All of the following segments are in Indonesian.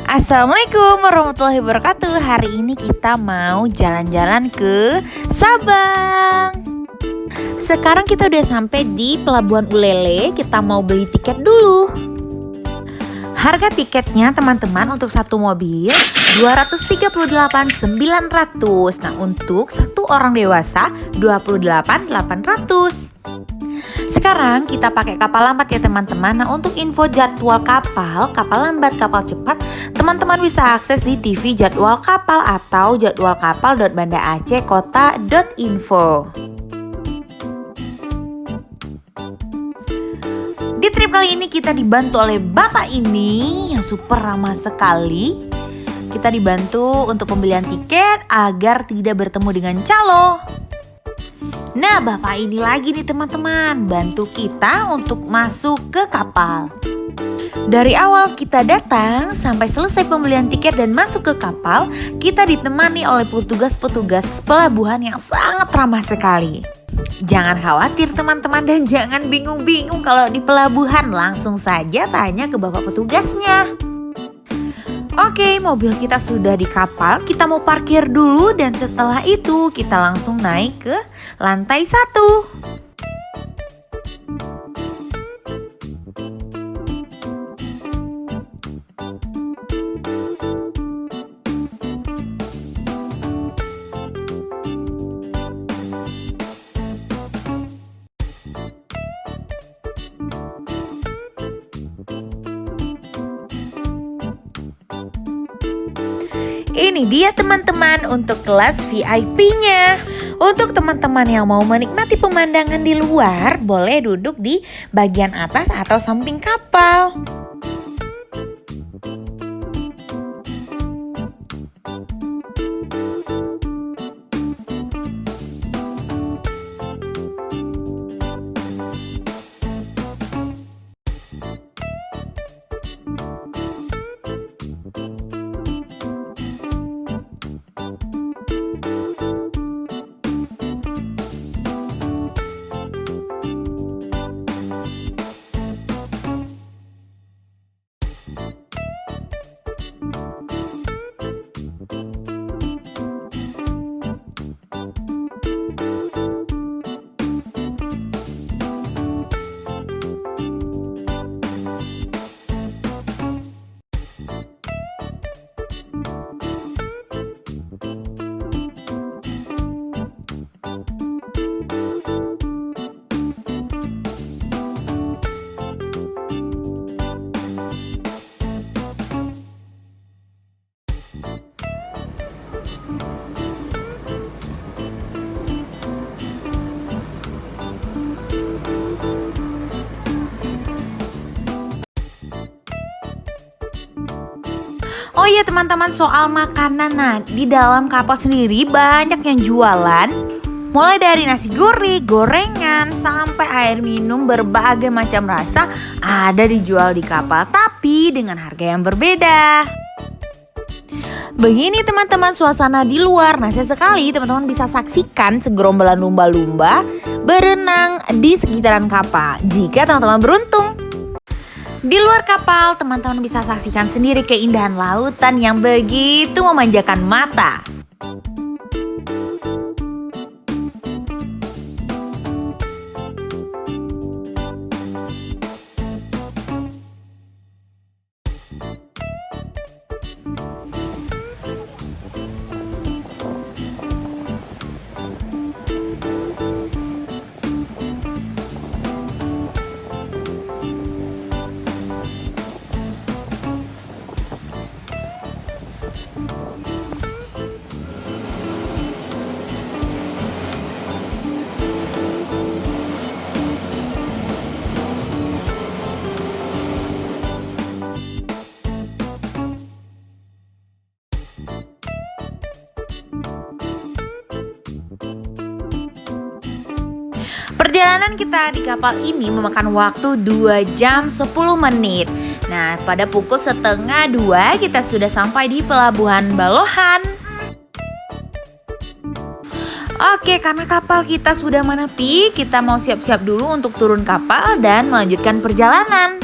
Assalamualaikum warahmatullahi wabarakatuh. Hari ini kita mau jalan-jalan ke Sabang. Sekarang kita udah sampai di Pelabuhan Ulele. Kita mau beli tiket dulu. Harga tiketnya teman-teman untuk satu mobil 238.900. Nah, untuk satu orang dewasa 28.800. Sekarang kita pakai kapal lambat ya teman-teman. Nah, untuk info jadwal kapal lambat, kapal cepat, teman-teman bisa akses di TV jadwal kapal atau jadwalkapal.bandaacehkota.info. Di trip kali ini kita dibantu oleh bapak ini yang super ramah sekali. Kita dibantu untuk pembelian tiket agar tidak bertemu dengan calo. Nah, bapak ini lagi nih teman-teman, bantu kita untuk masuk ke kapal. Dari awal kita datang sampai selesai pembelian tiket dan masuk ke kapal, kita ditemani oleh petugas-petugas pelabuhan yang sangat ramah sekali. Jangan khawatir teman-teman dan jangan bingung-bingung kalau di pelabuhan, langsung saja tanya ke bapak petugasnya. Oke, mobil kita sudah di kapal, kita mau parkir dulu dan setelah itu kita langsung naik ke lantai 1. Ini dia teman-teman untuk kelas VIP-nya. Untuk teman-teman yang mau menikmati pemandangan di luar, boleh duduk di bagian atas atau samping kapal. Oh iya teman-teman, soal makanan, nah di dalam kapal sendiri banyak yang jualan. Mulai dari nasi gurih, gorengan, sampai air minum berbagai macam rasa ada dijual di kapal, tapi dengan harga yang berbeda. Begini teman-teman suasana di luar. Nah sesekali teman-teman bisa saksikan segerombolan lumba-lumba berenang di sekitaran kapal jika teman-teman beruntung. Di luar kapal, teman-teman bisa saksikan sendiri keindahan lautan yang begitu memanjakan mata. Perjalanan kita di kapal ini memakan waktu 2 jam 10 menit. Nah, pada pukul 1:30 kita sudah sampai di Pelabuhan Balohan. Oke, karena kapal kita sudah menepi, kita mau siap-siap dulu untuk turun kapal dan melanjutkan perjalanan.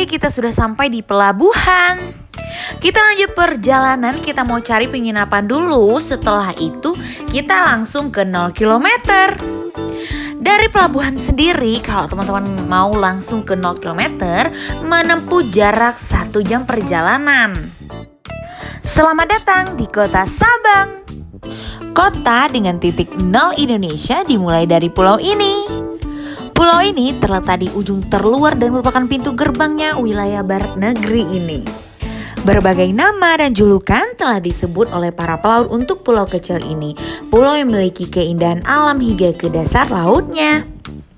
Oke, kita sudah sampai di pelabuhan. Kita lanjut perjalanan, kita mau cari penginapan dulu. Setelah itu kita langsung ke 0 km. Dari pelabuhan sendiri, kalau teman-teman mau langsung ke 0 km, menempuh jarak 1 jam perjalanan. Selamat datang di kota Sabang. Kota dengan titik 0 Indonesia dimulai dari pulau ini. Pulau ini terletak di ujung terluar dan merupakan pintu gerbangnya wilayah barat negeri ini. Berbagai nama dan julukan telah disebut oleh para pelaut untuk pulau kecil ini. Pulau yang memiliki keindahan alam hingga ke dasar lautnya.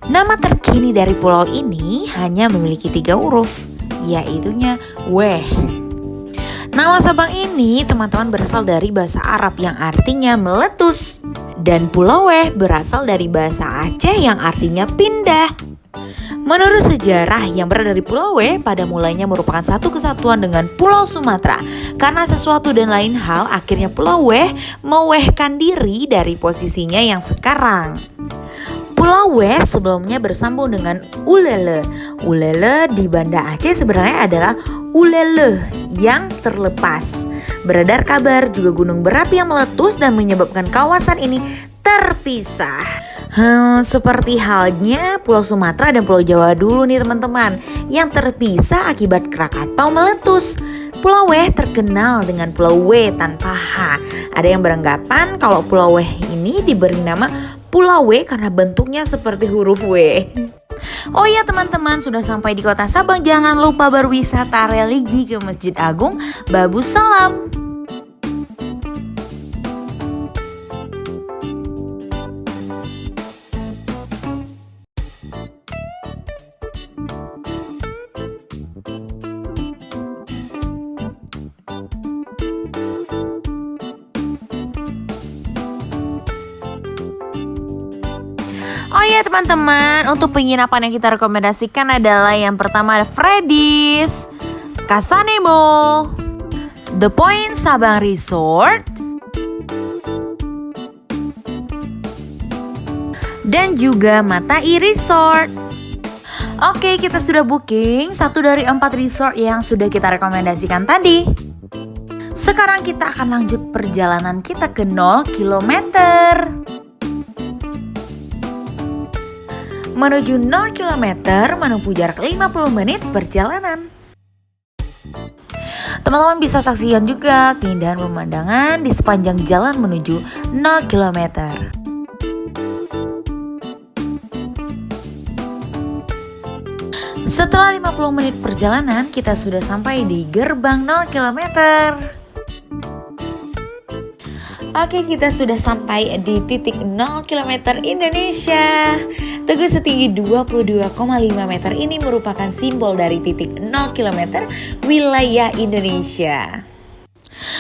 Nama terkini dari pulau ini hanya memiliki 3 huruf, yaitunya Weh. Nama Sabang ini teman-teman berasal dari bahasa Arab yang artinya meletus. Dan Pulau Weh berasal dari bahasa Aceh yang artinya pindah. Menurut sejarah, yang berada di Pulau Weh pada mulanya merupakan satu kesatuan dengan Pulau Sumatera. Karena sesuatu dan lain hal, akhirnya Pulau Weh mewehkan diri dari posisinya yang sekarang. Pulau Weh sebelumnya bersambung dengan Ulele. Ulele di Banda Aceh sebenarnya adalah Ulele yang terlepas. Beredar kabar juga gunung berapi yang meletus dan menyebabkan kawasan ini terpisah. Seperti halnya Pulau Sumatera dan Pulau Jawa dulu nih teman-teman, yang terpisah akibat Krakatau meletus. Pulau Weh terkenal dengan Pulau W tanpa H. Ada yang beranggapan kalau Pulau Weh ini diberi nama Pulau W karena bentuknya seperti huruf W. Oh iya teman-teman, sudah sampai di kota Sabang, jangan lupa berwisata religi ke Masjid Agung Babu Salam. Oh iya teman-teman, untuk penginapan yang kita rekomendasikan adalah yang pertama ada Freddy's, Casanemo, The Point Sabang Resort, dan juga Matai Resort. Oke, kita sudah booking 1 dari 4 resort yang sudah kita rekomendasikan tadi. Sekarang kita akan lanjut perjalanan kita ke 0 km. Menuju 0 km menempuh jarak 50 menit perjalanan. Teman-teman bisa saksikan juga keindahan pemandangan di sepanjang jalan menuju 0 km. Setelah 50 menit perjalanan, kita sudah sampai di gerbang 0 km. Oke, kita sudah sampai di titik 0 km Indonesia. Tugu setinggi 22,5 meter ini merupakan simbol dari titik 0 km wilayah Indonesia.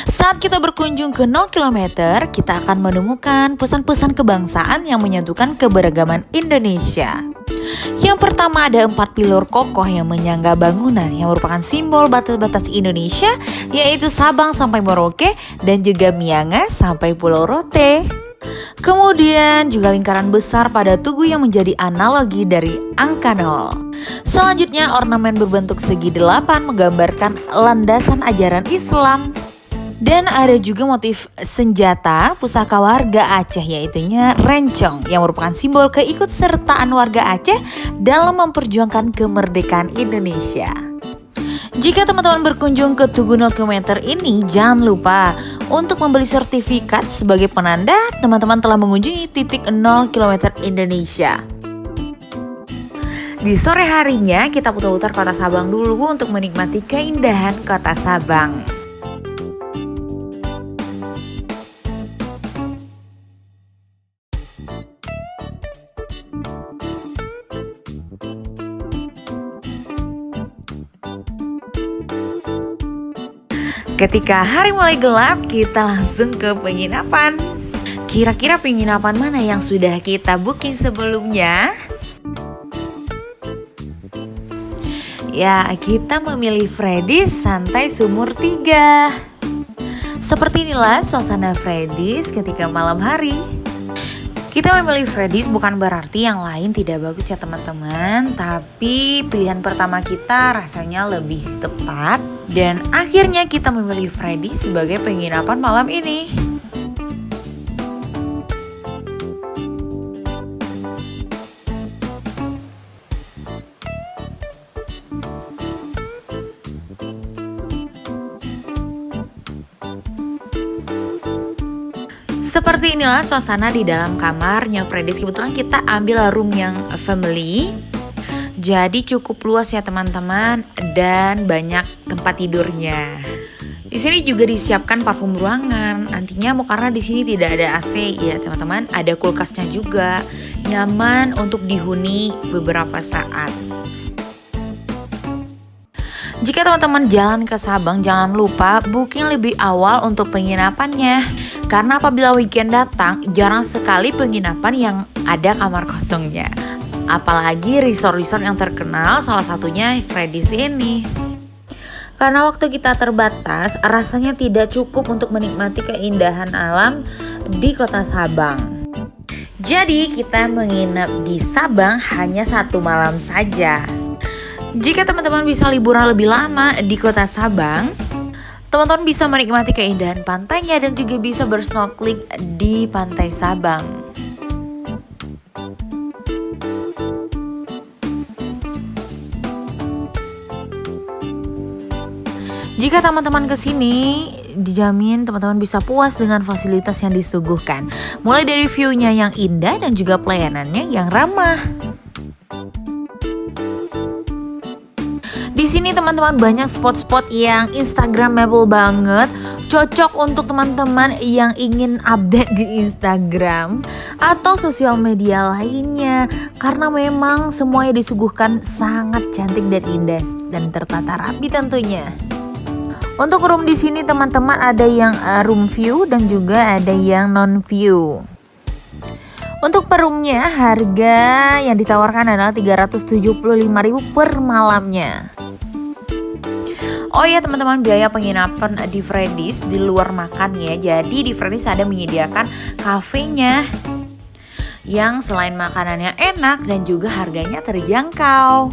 Saat kita berkunjung ke 0 km, kita akan menemukan pesan-pesan kebangsaan yang menyatukan keberagaman Indonesia. Yang pertama ada 4 pilar kokoh yang menyangga bangunan yang merupakan simbol batas-batas Indonesia, yaitu Sabang sampai Merauke dan juga Miangas sampai Pulau Rote. Kemudian juga lingkaran besar pada tugu yang menjadi analogi dari angka 0. Selanjutnya ornamen berbentuk segi 8 menggambarkan landasan ajaran Islam. Dan ada juga motif senjata pusaka warga Aceh, yaitunya rencong, yang merupakan simbol keikutsertaan warga Aceh dalam memperjuangkan kemerdekaan Indonesia. Jika teman-teman berkunjung ke Tugu 0 km ini, jangan lupa untuk membeli sertifikat sebagai penanda teman-teman telah mengunjungi titik 0 km Indonesia. Di sore harinya kita putar-putar kota Sabang dulu untuk menikmati keindahan kota Sabang. Ketika hari mulai gelap, kita langsung ke penginapan. Kira-kira penginapan mana yang sudah kita booking sebelumnya? Ya, kita memilih Freddy's Santai Sumur 3. Seperti inilah suasana Freddy's ketika malam hari. Kita memilih Freddy's bukan berarti yang lain tidak bagus ya teman-teman, tapi pilihan pertama kita rasanya lebih tepat dan akhirnya kita memilih Freddy's sebagai penginapan malam ini. Seperti inilah suasana di dalam kamarnya Freddy's. Kebetulan kita ambil room yang family, jadi cukup luas ya teman-teman dan banyak tempat tidurnya. Di sini juga disiapkan parfum ruangan. Nantinya mau karena di sini tidak ada AC ya teman-teman, ada kulkasnya juga, nyaman untuk dihuni beberapa saat. Jika teman-teman jalan ke Sabang, jangan lupa booking lebih awal untuk penginapannya. Karena apabila weekend datang, jarang sekali penginapan yang ada kamar kosongnya. Apalagi resort-resort yang terkenal, salah satunya Freddy's ini. Karena waktu kita terbatas, rasanya tidak cukup untuk menikmati keindahan alam di kota Sabang. Jadi kita menginap di Sabang hanya 1 malam saja. Jika teman-teman bisa liburan lebih lama di kota Sabang, teman-teman bisa menikmati keindahan pantainya dan juga bisa bersnorkeling di pantai Sabang. Jika teman-teman kesini, dijamin teman-teman bisa puas dengan fasilitas yang disuguhkan. Mulai dari view-nya yang indah dan juga pelayanannya yang ramah. Di sini teman-teman banyak spot-spot yang instagramable banget, cocok untuk teman-teman yang ingin update di Instagram atau sosial media lainnya. Karena memang semuanya disuguhkan sangat cantik dan indah dan tertata rapi tentunya. Untuk room di sini teman-teman ada yang room view dan juga ada yang non view. Untuk per roomnya harga yang ditawarkan adalah 375.000 per malamnya. Oh ya teman-teman, biaya penginapan di Freddy's di luar makan ya. Jadi di Freddy's ada menyediakan kafenya yang selain makanannya enak dan juga harganya terjangkau.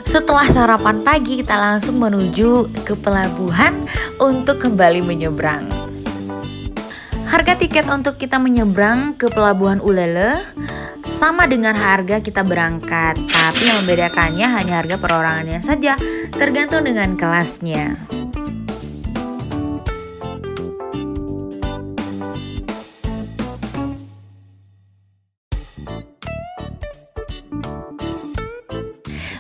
Setelah sarapan pagi, kita langsung menuju ke pelabuhan untuk kembali menyeberang. Harga tiket untuk kita menyeberang ke pelabuhan Ulele sama dengan harga kita berangkat, tapi yang membedakannya hanya harga perorangannya saja, tergantung dengan kelasnya.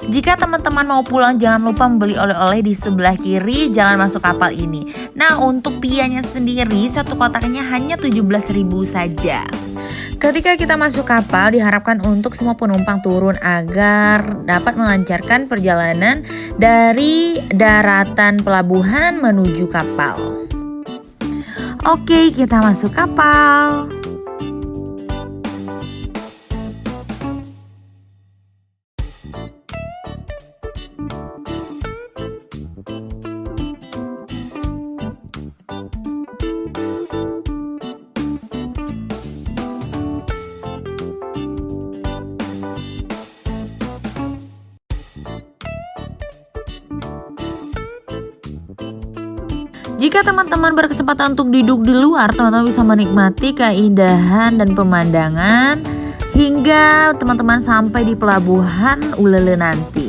Jika teman-teman mau pulang, jangan lupa membeli oleh-oleh di sebelah kiri jalan masuk kapal ini. Nah, untuk pianya sendiri, satu kotaknya hanya 17.000 saja. Ketika kita masuk kapal, diharapkan untuk semua penumpang turun agar dapat melancarkan perjalanan dari daratan pelabuhan menuju kapal. Oke, kita masuk kapal. Jika teman-teman berkesempatan untuk duduk di luar, teman-teman bisa menikmati keindahan dan pemandangan hingga teman-teman sampai di pelabuhan Ulele nanti.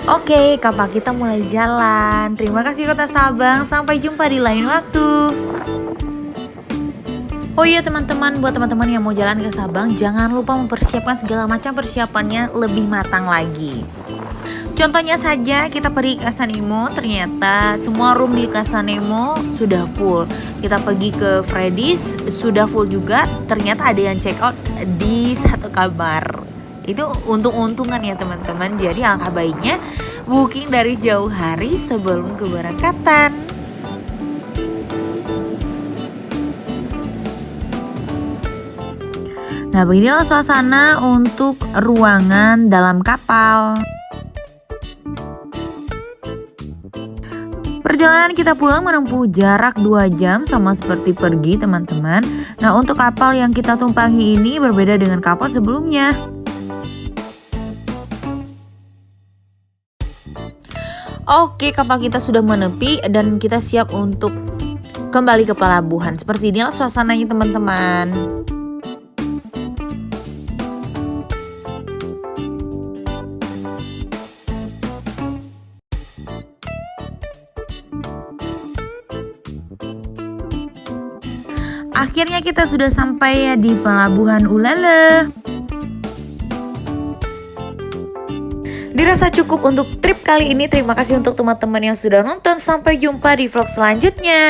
Oke, kapal kita mulai jalan. Terima kasih Kota Sabang, sampai jumpa di lain waktu. Oh iya teman-teman, buat teman-teman yang mau jalan ke Sabang, jangan lupa mempersiapkan segala macam persiapannya lebih matang lagi. Contohnya saja kita pergi ke Casanemo, ternyata semua room di Casanemo sudah full. Kita pergi ke Freddy's sudah full juga, ternyata ada yang check out di satu kamar. Itu untung-untungan ya teman-teman. Jadi alangkah baiknya booking dari jauh hari sebelum keberangkatan. Nah, beginilah suasana untuk ruangan dalam kapal. Perjalanan kita pulang menempuh jarak 2 jam sama seperti pergi, teman-teman. Nah, untuk kapal yang kita tumpangi ini berbeda dengan kapal sebelumnya. Oke, kapal kita sudah menepi dan kita siap untuk kembali ke pelabuhan. Seperti inilah suasananya, teman-teman. Akhirnya kita sudah sampai ya di pelabuhan Ulele. Dirasa cukup untuk trip kali ini. Terima kasih untuk teman-teman yang sudah nonton. Sampai jumpa di vlog selanjutnya.